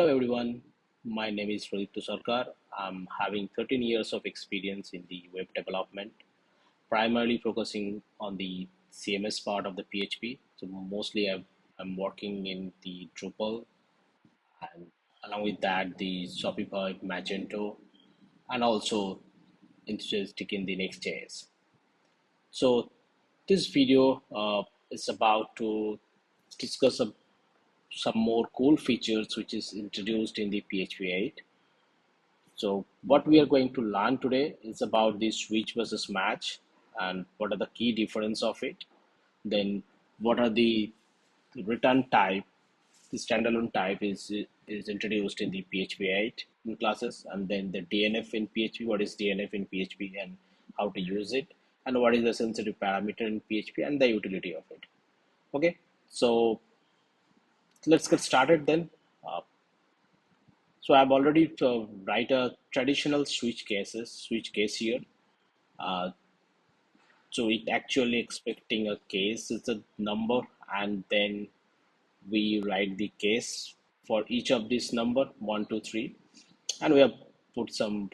Hello everyone, my name is Pradip Sarkar. I'm having 13 years of experience in the web development, primarily focusing on the CMS part of the PHP. So mostly I'm working in the Drupal and along with that the Shopify, Magento, and also enthusiastic in the Next.js. So this video is about to discuss some more cool features which is introduced in the PHP 8. So what we are going to learn today is about the switch versus match and what are the key difference of it. Then what are the return type, the standalone type is introduced in the PHP 8 in classes, and then the DNF in PHP, what is DNF in PHP and how to use it, and what is the sensitive parameter in PHP and the utility of it. Okay, so let's get started then. Uh, so I've already write a traditional switch case here. Uh, so it actually expecting a case is a number, and then we write the case for each of this number 1, 2, 3, and we have put some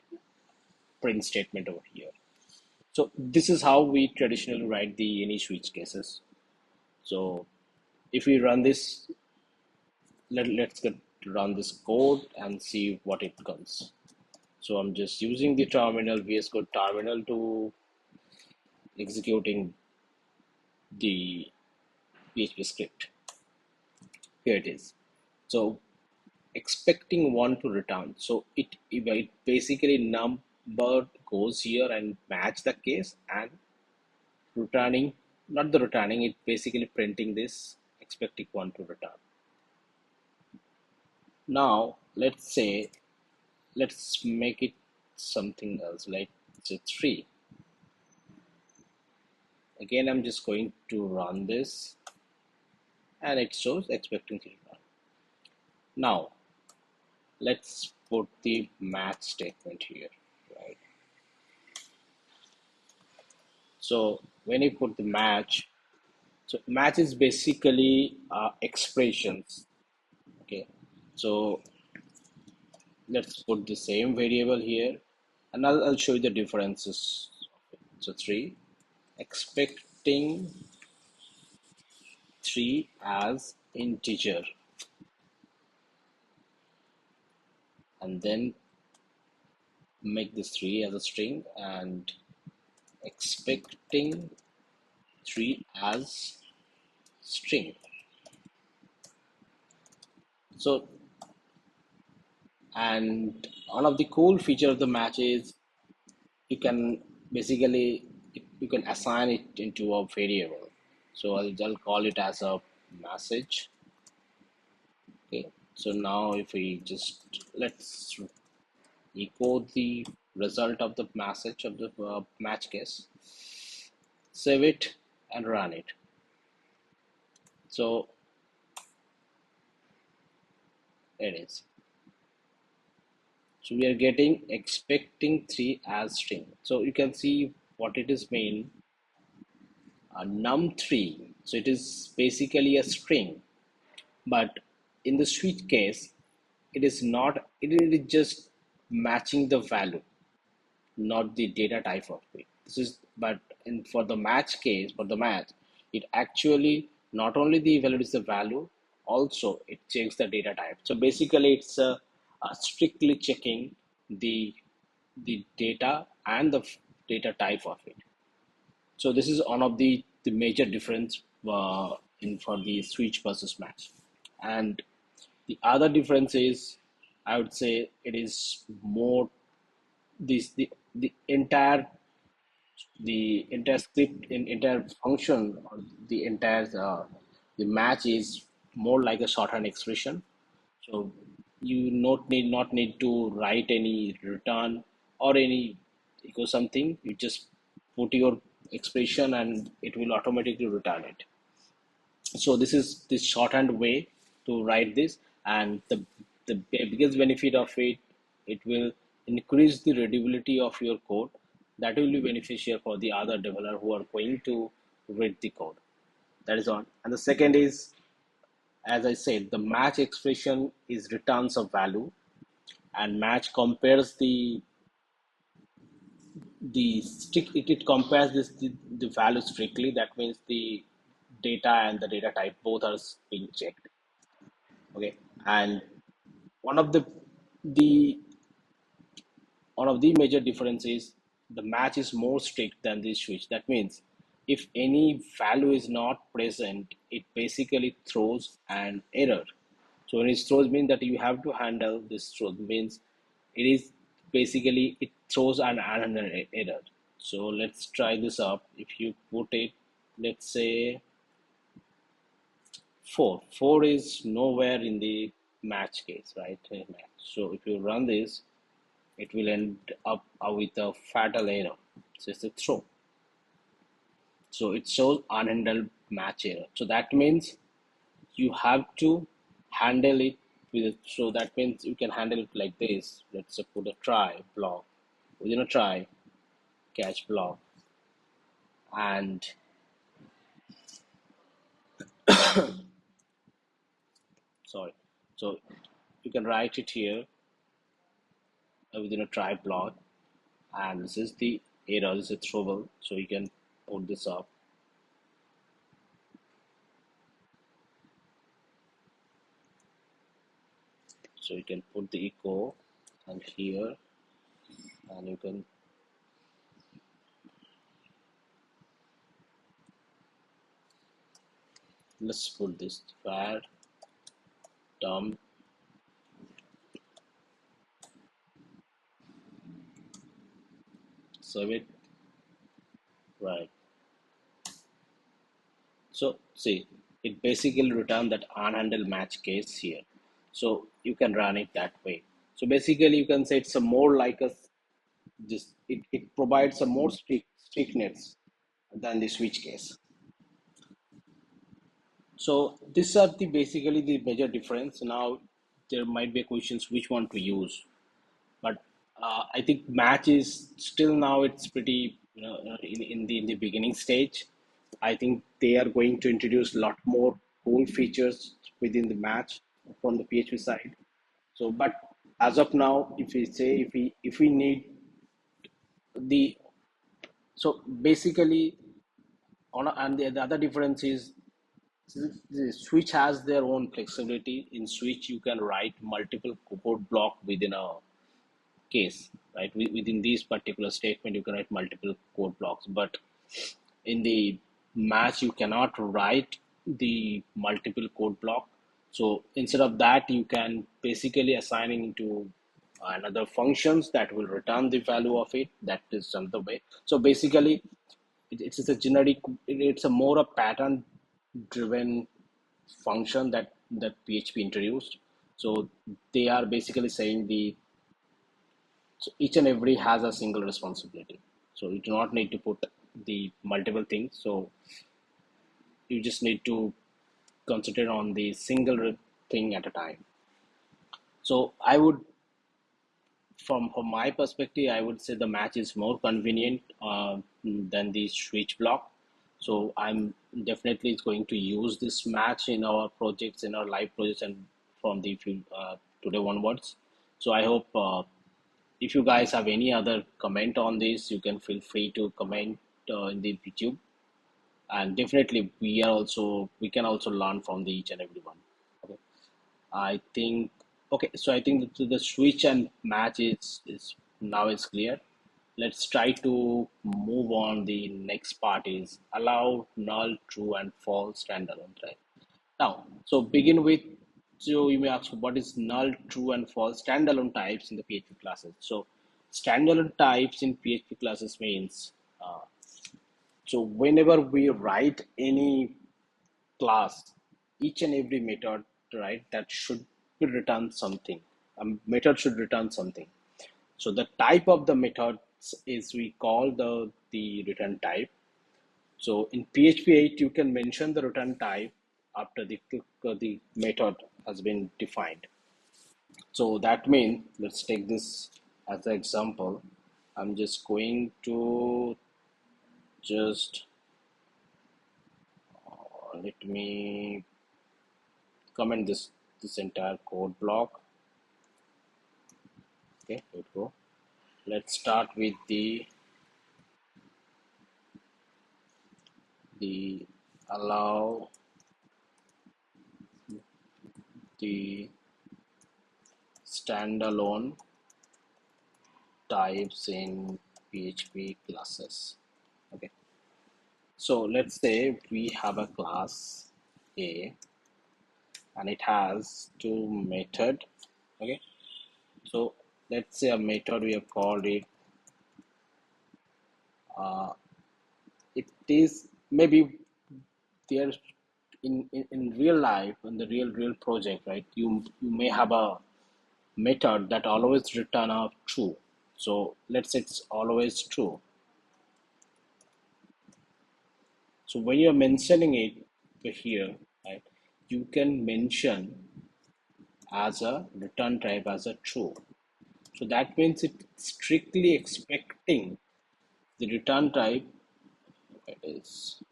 print statement over here. So this is how we traditionally write the any switch cases. So if we run this, let's get run this code and see what it comes. So I'm just using the terminal, VS Code terminal, to executing the PHP script. Here it is. So expecting one to return. So it basically number goes here and match the case, and returning, not the returning, it basically printing this expecting one to return. Now let's make it something else, like say 3. Again, I'm just going to run this and it shows expecting 3. Now let's put the match statement here, right? So when you put the match, so match is basically expressions. Okay, so let's put the same variable here, and I'll show you the differences. So 3, expecting 3 as integer, and then make this 3 as a string, and expecting 3 as string. So, and one of the cool feature of the match is you can basically you can assign it into a variable. So I'll call it as a message. Okay, so now if we just let's echo the result of the message of the match case, save it and run it. So it is. So we are getting expecting 3 as string. So you can see what it is mean. Num3. So it is basically a string, but in the switch case, it is not. It is just matching the value, not the data type of it. This is, but in for the match case, for the match, it actually not only the validates the value, also it checks the data type. So basically, it's a strictly checking the data and the data type of it. So this is one of the major difference in for the switch versus match. And the other difference is, I would say, it is more this the entire script in entire function, or the entire the match is more like a shorthand expression. So you not need to write any return or any echo something. You just put your expression and it will automatically return it. So this is this shorthand way to write this, and the biggest benefit of it, it will increase the readability of your code. That will be beneficial for the other developer who are going to read the code. That is one. And the second is, as I said, the match expression is returns of value, and match compares it compares the value strictly. That means the data and the data type both are being checked. Okay, and one of the one of the major differences, the match is more strict than the switch. That means if any value is not present, it basically throws an error. So when it throws means that you have to handle this throw means it is basically it throws an error. So let's try this up. If you put it, let's say 4. 4 is nowhere in the match case, right? So if you run this, it will end up with a fatal error. So it's a throw. So it shows unhandled match error. So that means you have to handle it so that means you can handle it like this. Let's say put a try block within a try, catch block, and sorry. So you can write it here within a try block, and this is the error, this is throwable. So you can put this up. So you can put the echo and here, and you can let's put this var term, save it, right. So see, it basically return that unhandled match case here. So you can run it that way. So basically you can say it's a more like a just it provides a more strictness than the switch case. So these are the basically the major difference. Now there might be questions which one to use, but I think match is still now it's pretty in the beginning stage. I think they are going to introduce a lot more cool features within the match from the PHP side. So, but as of now, if we say if we need the so basically and the other difference is the switch has their own flexibility. In switch, you can write multiple code block within a case, right? Within this particular statement, you can write multiple code blocks, but in the match, you cannot write the multiple code block. So instead of that, you can basically assigning into another functions that will return the value of it. That is another way. So basically, it's a generic, it's a more a pattern driven function that PHP introduced. So they are basically saying the so each and every has a single responsibility. So you do not need to put the multiple things. So you just need to concentrate on the single thing at a time. So I would, from my perspective, I would say the match is more convenient than the switch block. So I'm definitely going to use this match in our projects, in our live projects, and from the today onwards. So I hope if you guys have any other comment on this, you can feel free to comment in the YouTube. And definitely, we can also learn from the each and every one. Okay. I think okay. So I think the switch and match is now is clear. Let's try to move on. The next part is allow null, true, and false standalone. Right now, so begin with. So you may ask, what is null, true, and false standalone types in the PHP classes? So standalone types in PHP classes means so whenever we write any class, each and every method, right, that should be return something. A method should return something. So the type of the methods is we call the return type. So in PHP 8, you can mention the return type after the method has been defined. So that means let's take this as an example. I'm just going to just let me comment this entire code block. Okay, here we go. Let's start with the allow the standalone types in PHP classes. Okay, so let's say we have a class A and it has two method. Okay, so let's say a method we have called it. It is maybe there in real life in the real project, right? You may have a method that always return out true. So let's say it's always true. So when you're mentioning it here, right, you can mention as a return type as a true. So that means it's strictly expecting the return type. It is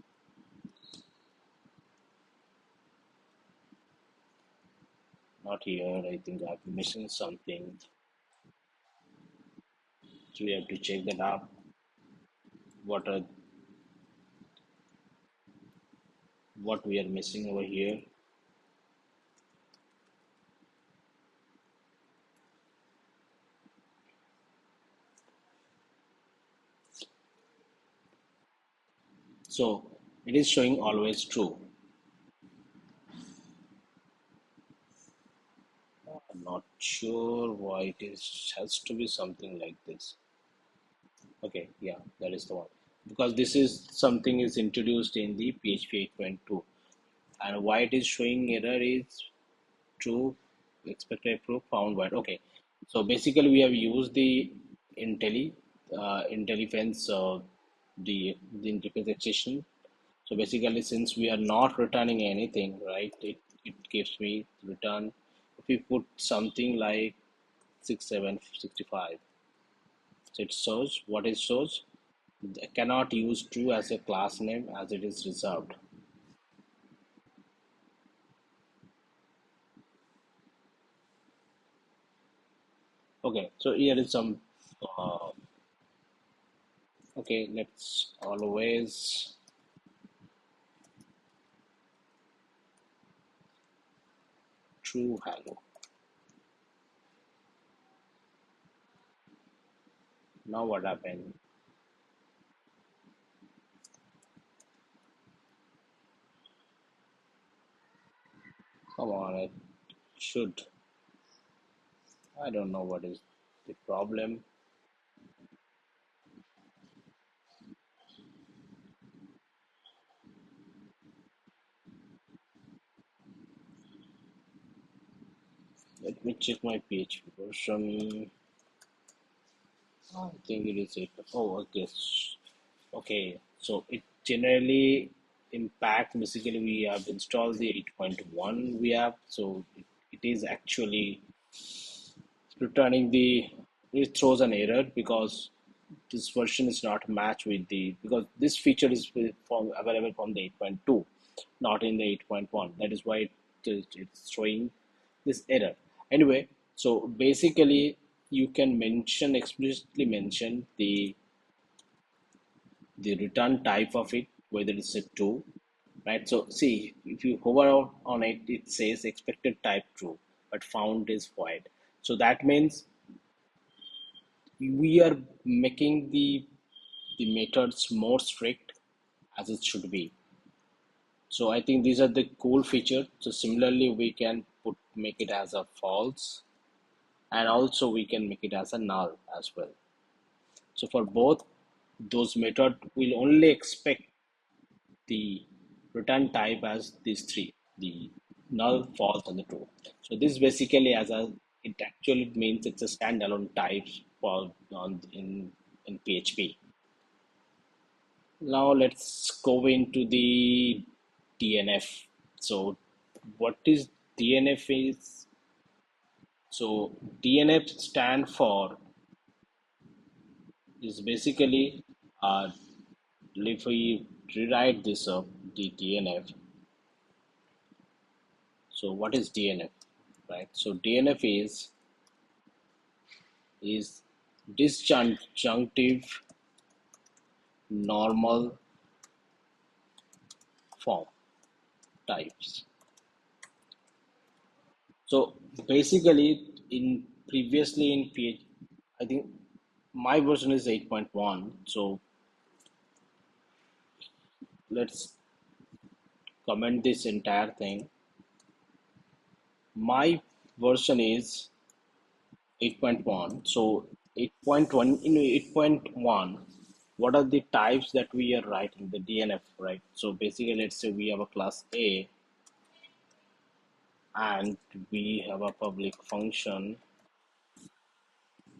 not here. I think I'm missing something. So we have to check that up. What are what we are missing over here? So it is showing always true. I'm not sure why it is has to be something like this. Okay, yeah, that is the one. Because this is something is introduced in the PHP 8.2, and why it is showing error is true expected proof found but okay. So basically we have used the Intelli IntelliFence the interface extension. So basically since we are not returning anything, right, it gives me return if we put something like 6765. So it shows what it shows. Cannot use true as a class name as it is reserved. Okay, so here is some uh, okay, let's always true hello. Now what happened? Come on, it should. I don't know what is the problem. Let me check my PHP version. I think it is it. Oh, okay. Okay, so it generally impact basically we have installed the 8.1 we have, so it is actually returning the it throws an error because this version is not matched with the because this feature is available from the 8.2 not in the 8.1. That is why it's showing this error anyway. So basically you can mention explicitly mention the return type of it, whether it's a true, right? So see, if you hover on it, it says expected type true, but found is void. So that means we are making the methods more strict as it should be. So I think these are the cool features. So similarly, we can make it as a false, and also we can make it as a null as well. So for both those method, we'll only expect the return type as these three: the null, false, and the true. So this basically as a it actually means it's a standalone type for on in PHP. Now let's go into the DNF. So what is DNF is? So DNF stand for is basically if we rewrite this up the DNF. So what is DNF, right? So DNF is disjunctive normal form types. So basically, in previously in PH, I think my version is 8.1. So let's comment this entire thing. My version is 8.1. So 8.1, in 8.1, what are the types that we are writing? The DNF, right? So basically, let's say we have a class A and we have a public function,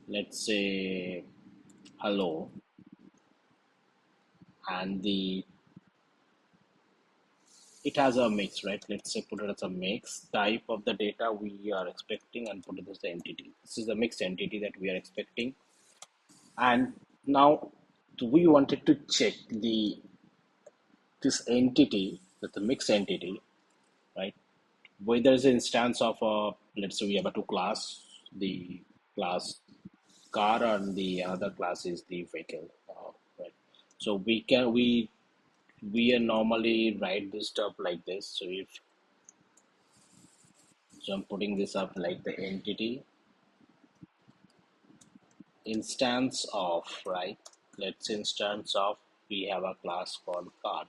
let's say hello, and the it has a mix, right? Let's say put it as a mix type of the data we are expecting and put it as the entity. This is the mixed entity that we are expecting. And now we wanted to check the this entity, that the mixed entity, right? Whether it's an instance of a, let's say we have a two class, the class car and the other class is the vehicle, right? So we are normally write this stuff like this. So I'm putting this up like the entity instance of, right? Let's instance of, we have a class called car,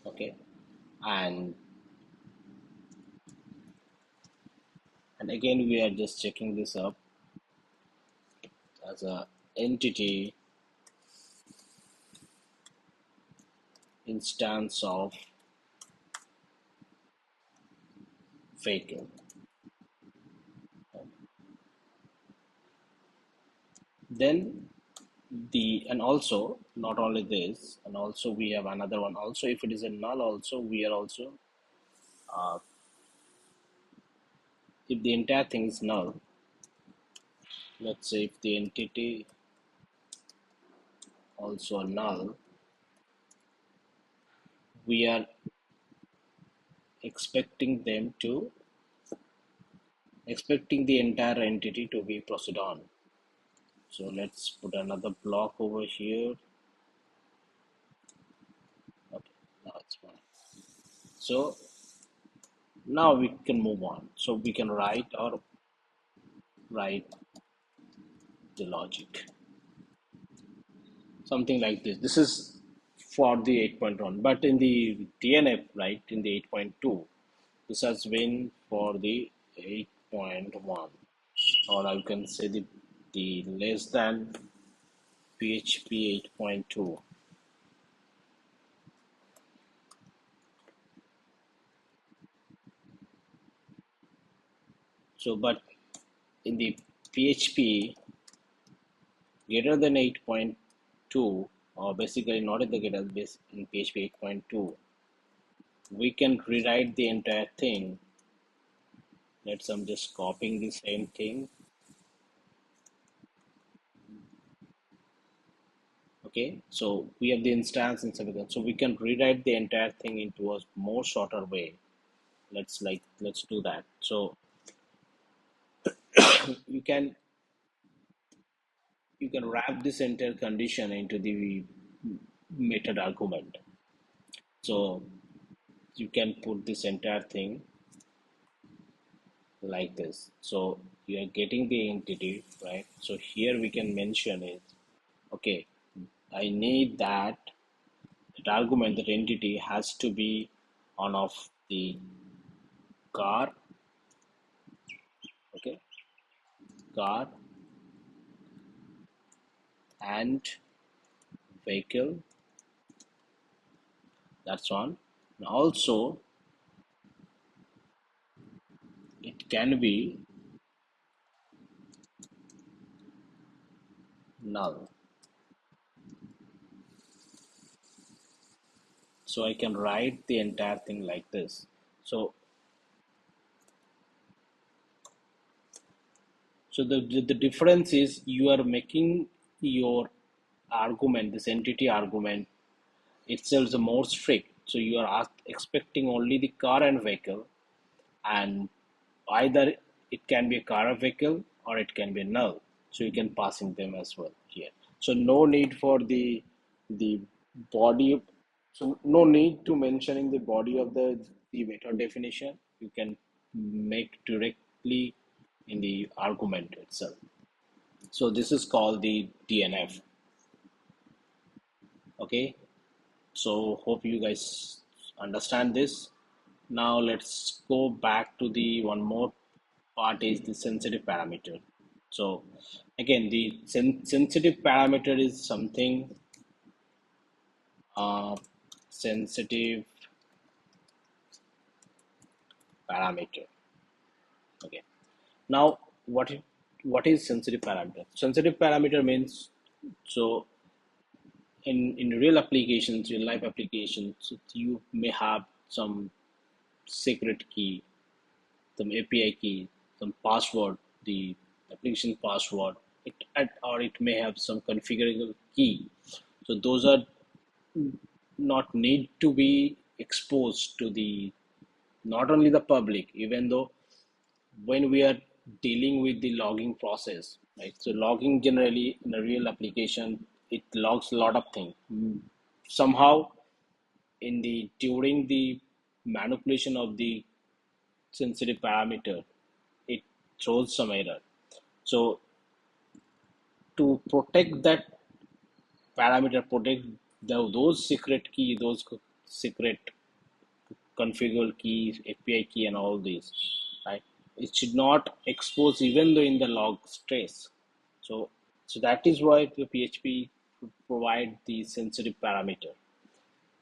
okay? And and again we are just checking this up as a entity instance of vehicle. Then the, and also not only this, and also we have another one also. If it is a null also, we are also if the entire thing is null, let's say if the entity also null, we are expecting them to expecting the entire entity to be proceed on. So let's put another block over here. Okay, now it's fine. So now we can move on. So we can write the logic. Something like this. This is for the 8.1, but in the DNF, right, in the 8.2, this has been for the 8.1, or I can say the less than PHP 8.2. So, but in the PHP greater than 8.2, or basically not in the greater base in PHP 8.2, we can rewrite the entire thing. Let's I'm just copying the same thing. Okay, so we have the instance in everything, so we can rewrite the entire thing into a more shorter way. Let's do that. So you can you can wrap this entire condition into the method argument. So you can put this entire thing like this. So you are getting the entity, right? So here we can mention it. Okay, I need that argument, that entity has to be on of the car, okay, car and vehicle. That's one. And also it can be null. So I can write the entire thing like this. So the difference is you are making your argument, this entity argument itself is more strict. So you are expecting only the car and vehicle, and either it can be a car or vehicle or it can be null. So you can passing them as well here. So no need for the body. So no need to mentioning the body of the method definition. You can make directly in the argument itself. So this is called the DNF. Okay. So hope you guys understand this. Now let's go back to the one more part is the sensitive parameter. So again, the sensitive parameter is something uh, sensitive parameter. Okay. Now what is sensitive parameter? Sensitive parameter means so in real applications, real life applications, you may have some secret key, some API key, some password, the application password, or it may have some configurable key. So those are not need to be exposed to the not only the public, even though when we are dealing with the logging process, right? So logging generally in a real application, it logs a lot of things. Somehow in the during the manipulation of the sensitive parameter, it throws some error. So to protect that parameter, protect those secret key, those secret configure keys, API key, and all these, right? It should not expose even though in the log trace. So that is why the PHP provide the sensitive parameter.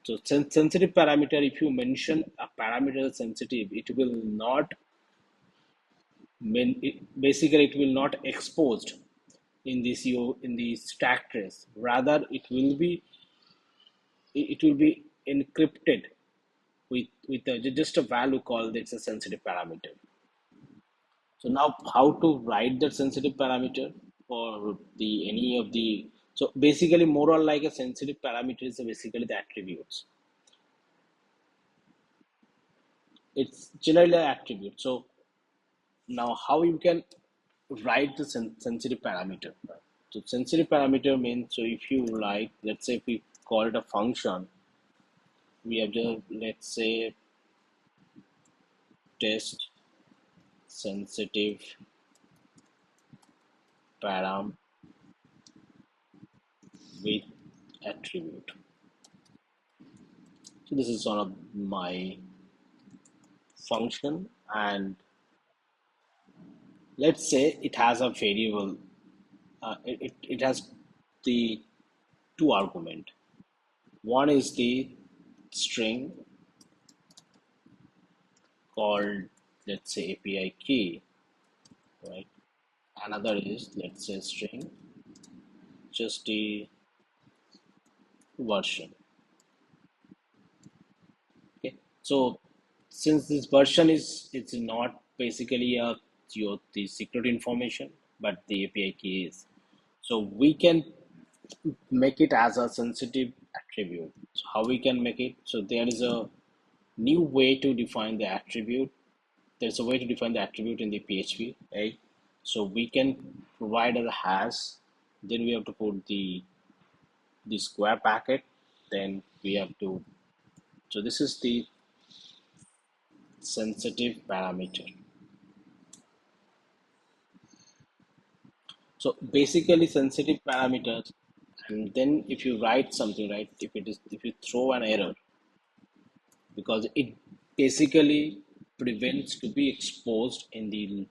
So sensitive parameter, if you mention a parameter sensitive, it will not basically it will not exposed in this in the stack trace. Rather, it will be encrypted with just a value called it's a sensitive parameter. So now how to write that sensitive parameter for the any of the so basically more or like a sensitive parameter is basically the attributes. It's generally an attribute. So now how you can write the sensitive parameter. So sensitive parameter means so if you like let's say if we call it a function, we have just let's say test sensitive param with attribute. So this is one of my function and let's say it has a variable it has the two argument. One is the string called let's say API key, right? Another is let's say string just the version. Okay, so since this version is it's not basically a your the secret information, but the API key is. So we can make it as a sensitive attribute. So how we can make it? So there is a new way to define the attribute. There's a way to define the attribute in the PHP, right? So we can provide a hash, then we have to put the square packet, then we have to. So this is the sensitive parameter. So basically sensitive parameters, and then if you write something, right? If you throw an error, because it basically prevents to be exposed in the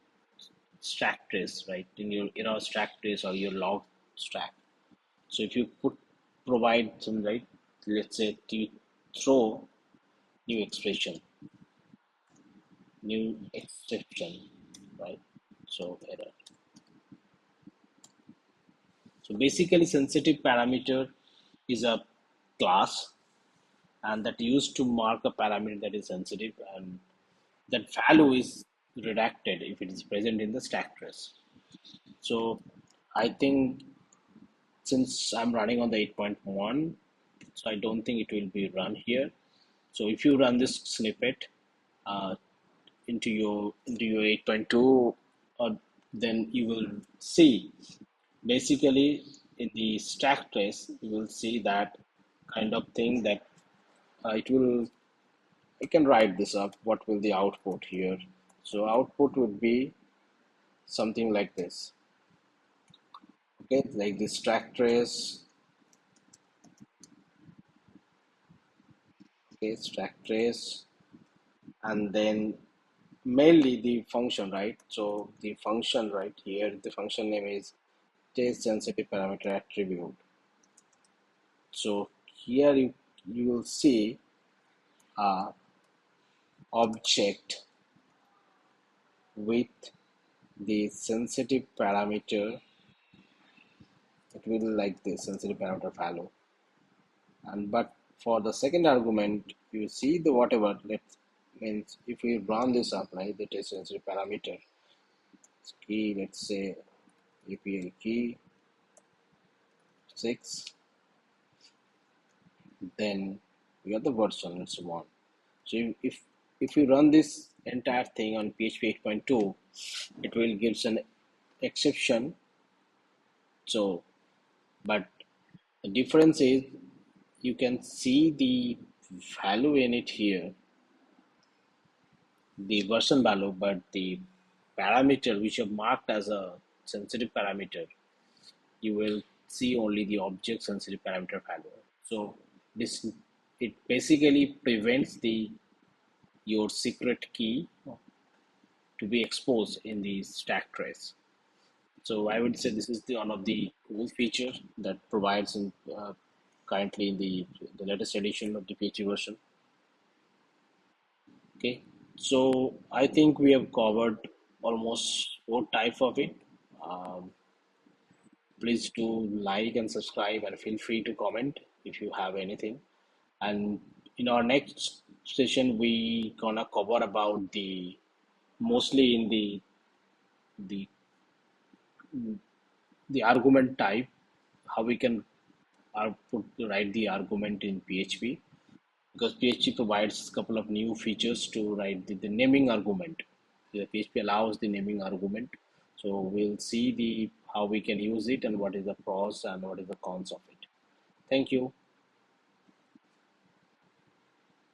stack trace, right? In your stack trace or your log stack. So if you provide some right, let's say you throw new expression, new exception, right? So error. So basically sensitive parameter is a class and that used to mark a parameter that is sensitive and that value is redacted if it is present in the stack trace. So I think since I'm running on the 8.1, so I don't think it will be run here. So if you run this snippet, uh, into your 8.2, then you will see basically in the stack trace you will see that kind of thing that it will. I can write this up. What will the output here? So output would be something like this. Okay, like this stack trace. Okay, stack trace, and then mainly the function, right? So the function right here, the function name is test sensitive parameter attribute. So here you will see a object with the sensitive parameter. It will like the sensitive parameter value, and but for the second argument you see the whatever, let's means if we run this up, right, the test sensitive parameter key, let's say API key 6, then we got the version and so on. So if we run this entire thing on PHP 8.2, it will gives an exception. So, but the difference is you can see the value in it here, the version value, but the parameter which are marked as a sensitive parameter, you will see only the object sensitive parameter value. So this, it basically prevents the your secret key to be exposed in the stack trace. So I would say this is the one of the cool features that provides in currently in the latest edition of the PHP version. Okay, so I think we have covered almost four types of it. Um, Please do like and subscribe, and feel free to comment if you have anything. And in our next session, we gonna cover about the mostly in the the argument type, how we can write the argument in PHP, because PHP provides a couple of new features to write the naming argument. The PHP allows the naming argument, so we'll see the how we can use it and what is the pros and what is the cons of it. Thank you.